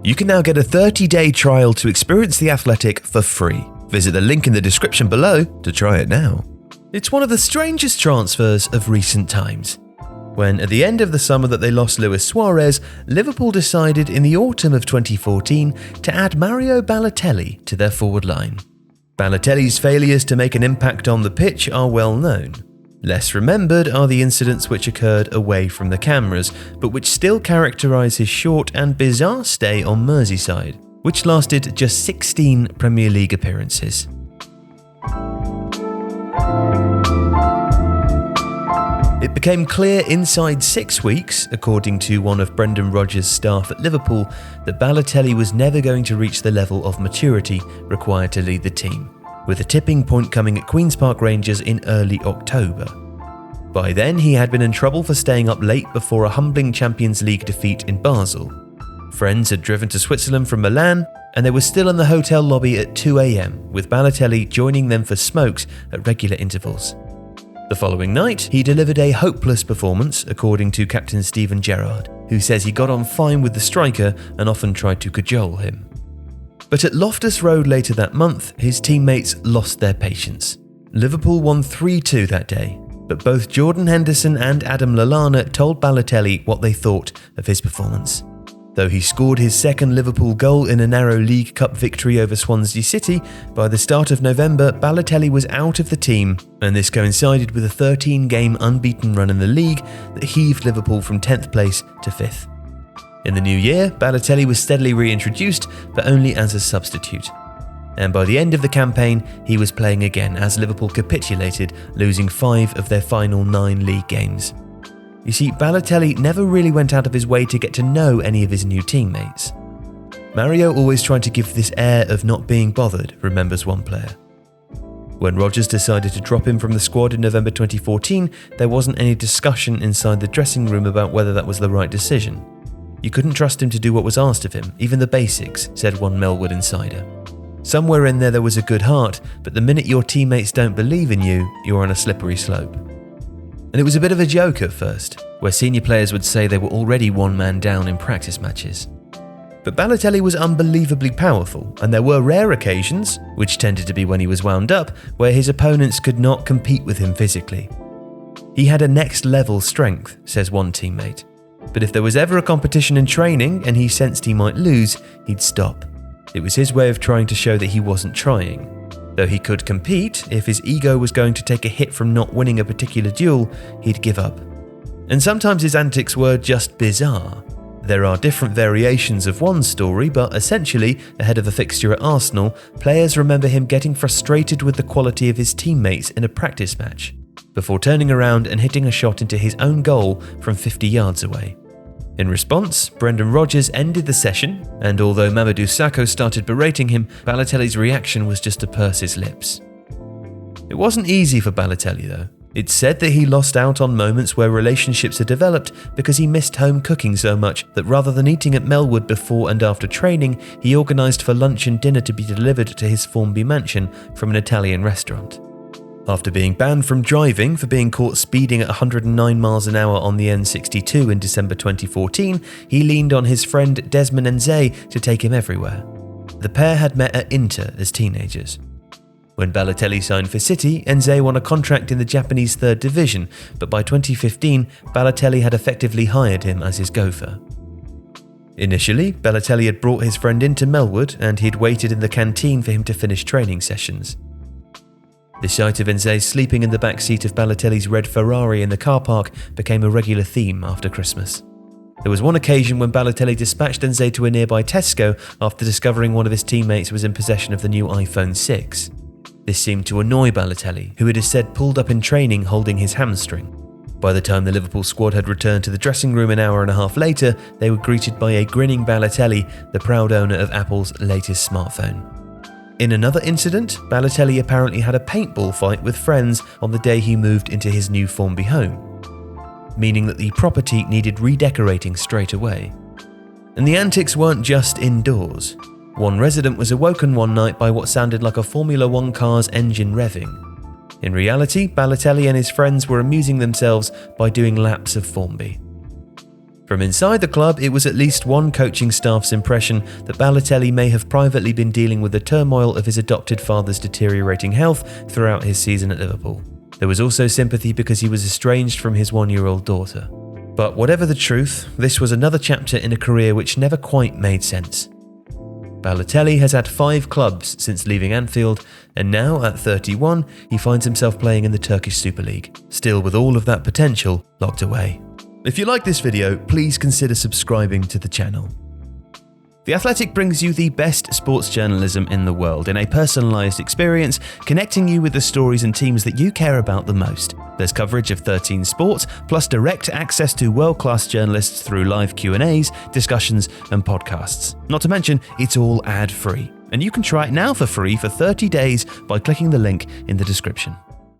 You can now get a 30-day trial to experience The Athletic for free. Visit the link in the description below to try it now. It's one of the strangest transfers of recent times. When, at the end of the summer that they lost Luis Suarez, Liverpool decided in the autumn of 2014 to add Mario Balotelli to their forward line. Balotelli's failures to make an impact on the pitch are well known. Less remembered are the incidents which occurred away from the cameras, but which still characterise his short and bizarre stay on Merseyside, which lasted just 16 Premier League appearances. It became clear inside 6 weeks, according to one of Brendan Rodgers' staff at Liverpool, that Balotelli was never going to reach the level of maturity required to lead the team, with a tipping point coming at Queen's Park Rangers in early October. By then, he had been in trouble for staying up late before a humbling Champions League defeat in Basel. Friends had driven to Switzerland from Milan, and they were still in the hotel lobby at 2 a.m, with Balotelli joining them for smokes at regular intervals. The following night, he delivered a hopeless performance, according to captain Steven Gerrard, who says he got on fine with the striker and often tried to cajole him. But at Loftus Road later that month, his teammates lost their patience. Liverpool won 3-2 that day, but both Jordan Henderson and Adam Lallana told Balotelli what they thought of his performance. Though he scored his second Liverpool goal in a narrow League Cup victory over Swansea City, by the start of November, Balotelli was out of the team, and this coincided with a 13-game unbeaten run in the league that heaved Liverpool from 10th place to 5th. In the new year, Balotelli was steadily reintroduced, but only as a substitute. And by the end of the campaign, he was playing again as Liverpool capitulated, losing 5 of their final 9 league games. You see, Balotelli never really went out of his way to get to know any of his new teammates. Mario always tried to give this air of not being bothered, remembers one player. When Rodgers decided to drop him from the squad in November 2014, there wasn't any discussion inside the dressing room about whether that was the right decision. You couldn't trust him to do what was asked of him, even the basics, said one Melwood insider. Somewhere in there was a good heart, but the minute your teammates don't believe in you, you're on a slippery slope. And it was a bit of a joke at first, where senior players would say they were already one man down in practice matches. But Balotelli was unbelievably powerful, and there were rare occasions, which tended to be when he was wound up, where his opponents could not compete with him physically. He had a next-level strength, says one teammate. But if there was ever a competition in training and he sensed he might lose, he'd stop. It was his way of trying to show that he wasn't trying. Though he could compete, if his ego was going to take a hit from not winning a particular duel, he'd give up. And sometimes his antics were just bizarre. There are different variations of one story, but essentially, ahead of a fixture at Arsenal, players remember him getting frustrated with the quality of his teammates in a practice match, before turning around and hitting a shot into his own goal from 50 yards away. In response, Brendan Rodgers ended the session, and although Mamadou Sakho started berating him, Balotelli's reaction was just to purse his lips. It wasn't easy for Balotelli though. It's said that he lost out on moments where relationships had developed because he missed home cooking so much that rather than eating at Melwood before and after training, he organised for lunch and dinner to be delivered to his Formby mansion from an Italian restaurant. After being banned from driving for being caught speeding at 109 miles an hour on the N62 in December 2014, he leaned on his friend Desmond Nze to take him everywhere. The pair had met at Inter as teenagers. When Balotelli signed for City, Nze won a contract in the Japanese 3rd Division, but by 2015, Balotelli had effectively hired him as his gopher. Initially, Balotelli had brought his friend into Melwood and he'd waited in the canteen for him to finish training sessions. The sight of Nze sleeping in the back seat of Balotelli's red Ferrari in the car park became a regular theme after Christmas. There was one occasion when Balotelli dispatched Nze to a nearby Tesco after discovering one of his teammates was in possession of the new iPhone 6. This seemed to annoy Balotelli, who it is said pulled up in training holding his hamstring. By the time the Liverpool squad had returned to the dressing room an hour and a half later, they were greeted by a grinning Balotelli, the proud owner of Apple's latest smartphone. In another incident, Balotelli apparently had a paintball fight with friends on the day he moved into his new Formby home, meaning that the property needed redecorating straight away. And the antics weren't just indoors. One resident was awoken one night by what sounded like a Formula One car's engine revving. In reality, Balotelli and his friends were amusing themselves by doing laps of Formby. From inside the club, it was at least one coaching staff's impression that Balotelli may have privately been dealing with the turmoil of his adopted father's deteriorating health throughout his season at Liverpool. There was also sympathy because he was estranged from his 1-year-old daughter. But whatever the truth, this was another chapter in a career which never quite made sense. Balotelli has had 5 clubs since leaving Anfield, and now at 31, he finds himself playing in the Turkish Super League, still with all of that potential locked away. If you like this video, please consider subscribing to the channel. The Athletic brings you the best sports journalism in the world in a personalised experience, connecting you with the stories and teams that you care about the most. There's coverage of 13 sports, plus direct access to world-class journalists through live Q&As, discussions and podcasts. Not to mention, it's all ad-free. And you can try it now for free for 30 days by clicking the link in the description.